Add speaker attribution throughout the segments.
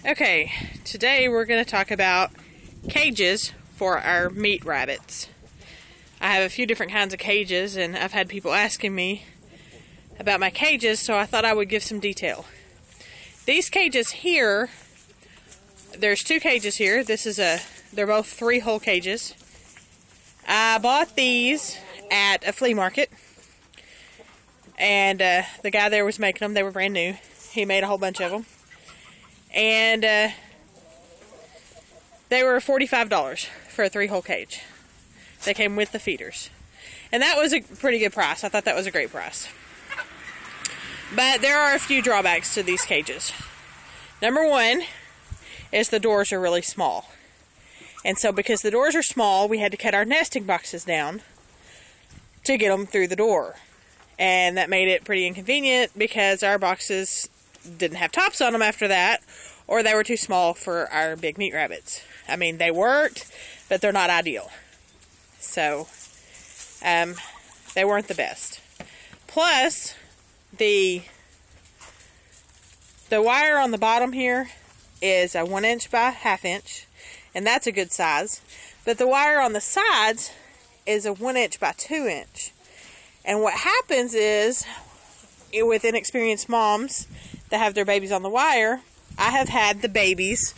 Speaker 1: Okay, today we're going to talk about cages for our meat rabbits. I have a few different kinds of cages, and I've had people asking me about my cages, so I thought I would give some detail. These cages here, there's two cages here. They're both 3-hole cages. I bought these at a flea market, and the guy there was making them. They were brand new. He made a whole bunch of them. And they were $45 for a 3-hole cage. They came with the feeders. And that was a pretty good price. I thought that was a great price. But there are a few drawbacks to these cages. Number one is the doors are really small. And so because the doors are small, we had to cut our nesting boxes down to get them through the door. And that made it pretty inconvenient because our boxes didn't have tops on them after that, or they were too small for our big meat rabbits. I mean, they worked, but they're not ideal. So, they weren't the best. Plus, the wire on the bottom here is a 1" by 1/2 inch, and that's a good size. But the wire on the sides is a 1" by 2 inch. And what happens is, with inexperienced moms that have their babies on the wire, I have had the babies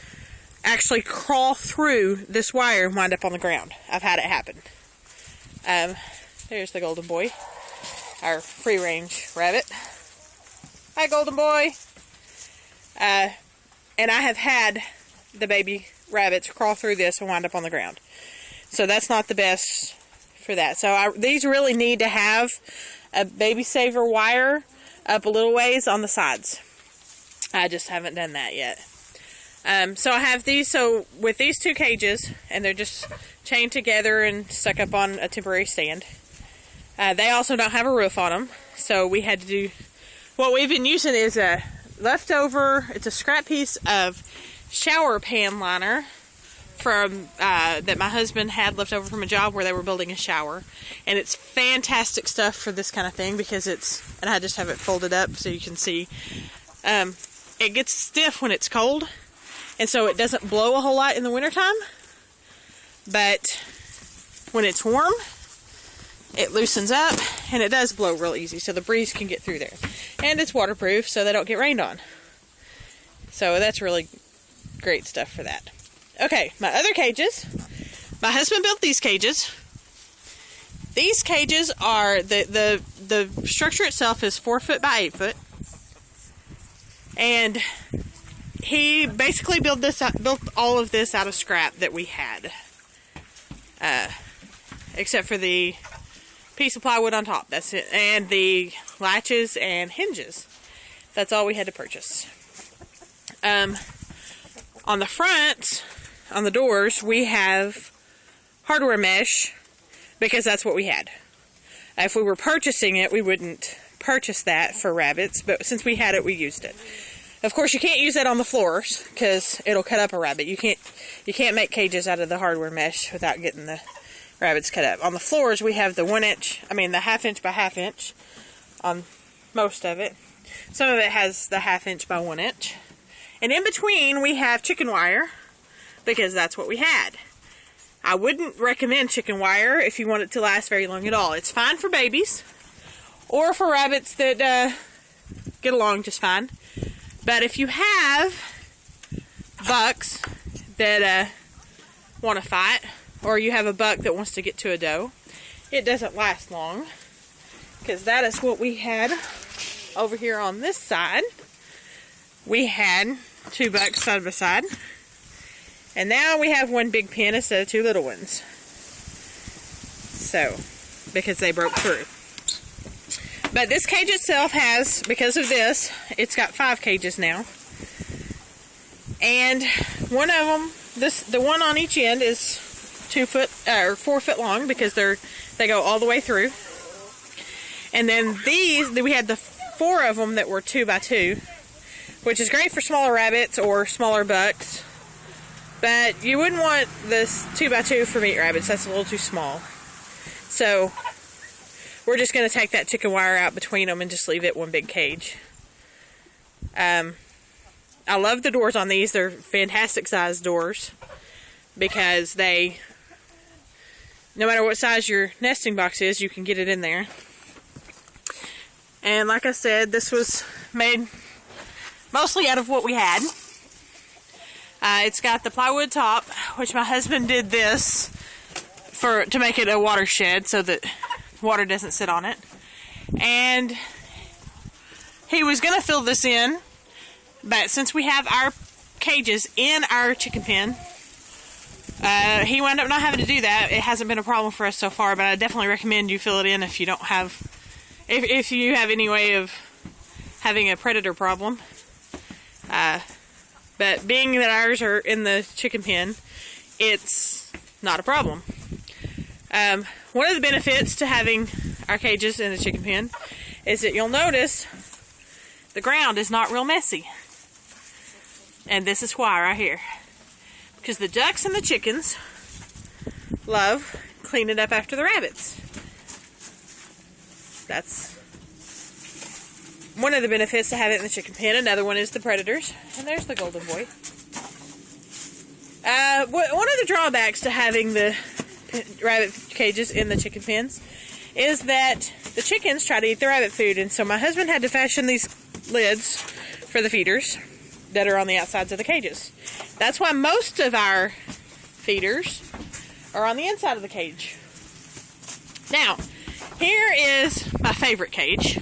Speaker 1: actually crawl through this wire and wind up on the ground. I've had it happen. There's the golden boy, our free-range rabbit. Hi, golden boy. And I have had the baby rabbits crawl through this and wind up on the ground. So that's not the best for that. So these really need to have a baby saver wire up a little ways on the sides. I just haven't done that yet. So I have these, so with these two cages, and they're just chained together and stuck up on a temporary stand. They also don't have a roof on them, so we had to do, what we've been using is a leftover, it's a scrap piece of shower pan liner from, that my husband had left over from a job where they were building a shower. And it's fantastic stuff for this kind of thing because and I just have it folded up so you can see. It gets stiff when it's cold, and so it doesn't blow a whole lot in the wintertime. But when it's warm, it loosens up, and it does blow real easy, so the breeze can get through there. And it's waterproof, so they don't get rained on. So that's really great stuff for that. Okay, my other cages. My husband built these cages. These cages are, the structure itself is 4 foot by 8 foot. And he basically built all of this out of scrap that we had. Except for the piece of plywood on top. That's it. And the latches and hinges. That's all we had to purchase. On the front, on the doors, we have hardware mesh because that's what we had. If we were purchasing it, we wouldn't purchase that for rabbits, but since we had it, we used it. Of course, you can't use that on the floors because it'll cut up a rabbit. You can't make cages out of the hardware mesh without getting the rabbits cut up. On the floors, we have the the 1/2 inch by 1/2 inch on most of it. Some of it has the 1/2 inch by 1 inch. And in between, we have chicken wire because that's what we had. I wouldn't recommend chicken wire if you want it to last very long at all. It's fine for babies or for rabbits that get along just fine. But if you have bucks that want to fight, or you have a buck that wants to get to a doe, it doesn't last long. Because that is what we had over here on this side. We had 2 bucks side by side. And now we have 1 big pen instead of 2 little ones. So, because they broke through. But this cage itself has, because of this, it's got 5 cages now. And one of them, the one on each end is 2 foot or 4 foot long because they go all the way through. And then we had the 4 of them that were 2 by 2, which is great for smaller rabbits or smaller bucks. But you wouldn't want this 2 by 2 for meat rabbits. That's a little too small. So we're just going to take that chicken wire out between them and just leave it one big cage. I love the doors on these. They're fantastic size doors because they, no matter what size your nesting box is, you can get it in there. And like I said, this was made mostly out of what we had. It's got the plywood top, which my husband did this to make it a watershed so that water doesn't sit on it. And he was going to fill this in, but since we have our cages in our chicken pen, he wound up not having to do that. It hasn't been a problem for us so far, but I definitely recommend you fill it in if you don't have, if you have any way of having a predator problem. But being that ours are in the chicken pen, it's not a problem. One of the benefits to having our cages in the chicken pen is that you'll notice the ground is not real messy. And this is why right here. Because the ducks and the chickens love cleaning up after the rabbits. That's one of the benefits to have it in the chicken pen. Another one is the predators. And there's the golden boy. One of the drawbacks to having the rabbit cages in the chicken pens is that the chickens try to eat the rabbit food. And so my husband had to fashion these lids for the feeders that are on the outsides of the cages. That's why most of our feeders are on the inside of the cage. Now, here is my favorite cage.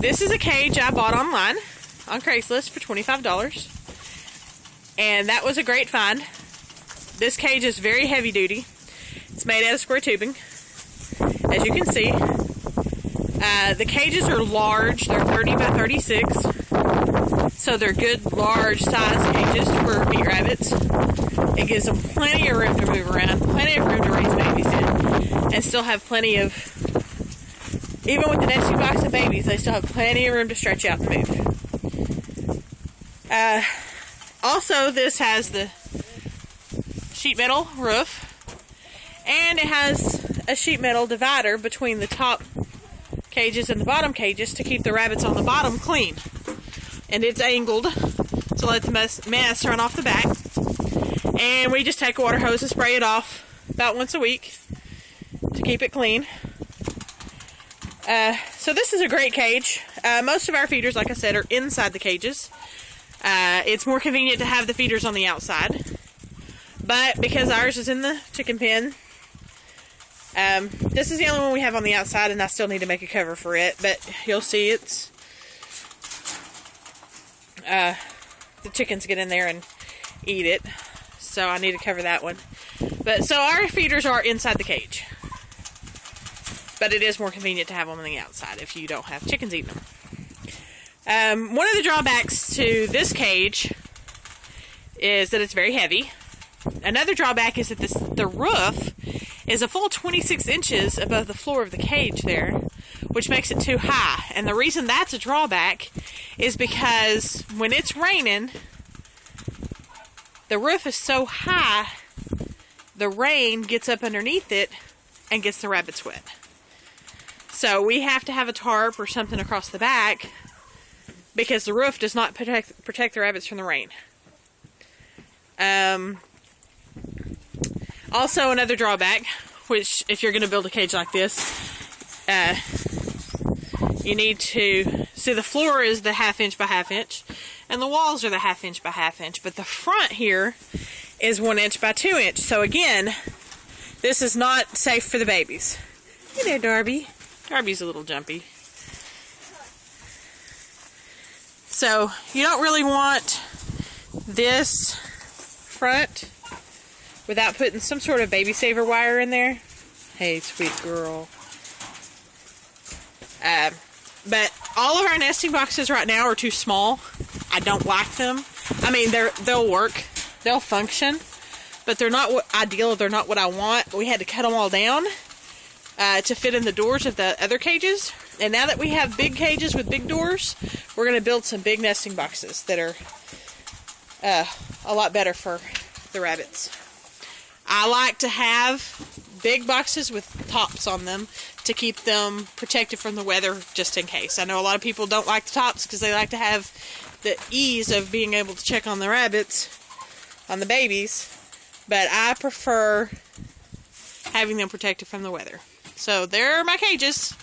Speaker 1: This is a cage I bought online on Craigslist for $25. And that was a great find. This cage is very heavy duty. It's made out of square tubing, as you can see. The cages are large. They're 30 by 36. So they're good, large size cages for meat rabbits. It gives them plenty of room to move around, plenty of room to raise babies in, and still have plenty of, even with the nesting box of babies, they still have plenty of room to stretch out and move. Also, this has the sheet metal roof, and it has a sheet metal divider between the top cages and the bottom cages to keep the rabbits on the bottom clean. And it's angled to let the mess run off the back. And we just take a water hose and spray it off about once a week to keep it clean. So this is a great cage. Most of our feeders, like I said, are inside the cages. It's more convenient to have the feeders on the outside. But because ours is in the chicken pen, this is the only one we have on the outside, and I still need to make a cover for it. But you'll see it's, the chickens get in there and eat it. So I need to cover that one. But so our feeders are inside the cage. But it is more convenient to have them on the outside if you don't have chickens eating them. One of the drawbacks to this cage is that it's very heavy. Another drawback is that the roof is a full 26 inches above the floor of the cage there, which makes it too high. And the reason that's a drawback is because when it's raining, the roof is so high, the rain gets up underneath it and gets the rabbits wet. So we have to have a tarp or something across the back because the roof does not protect the rabbits from the rain. Also, another drawback, which if you're going to build a cage like this, you need to see the floor is the 1/2 inch by 1/2 inch, and the walls are the 1/2 inch by 1/2 inch. But the front here is 1 inch by 2 inch. So again, this is not safe for the babies. Hey there, Darby. Darby's a little jumpy. So you don't really want this front without putting some sort of baby saver wire in there. Hey, sweet girl. But all of our nesting boxes right now are too small. I don't like them. I mean, they'll work. They'll function. But they're not ideal. They're not what I want. We had to cut them all down to fit in the doors of the other cages. And now that we have big cages with big doors, we're going to build some big nesting boxes that are a lot better for the rabbits. I like to have big boxes with tops on them to keep them protected from the weather just in case. I know a lot of people don't like the tops because they like to have the ease of being able to check on the rabbits, on the babies, but I prefer having them protected from the weather. So there are my cages.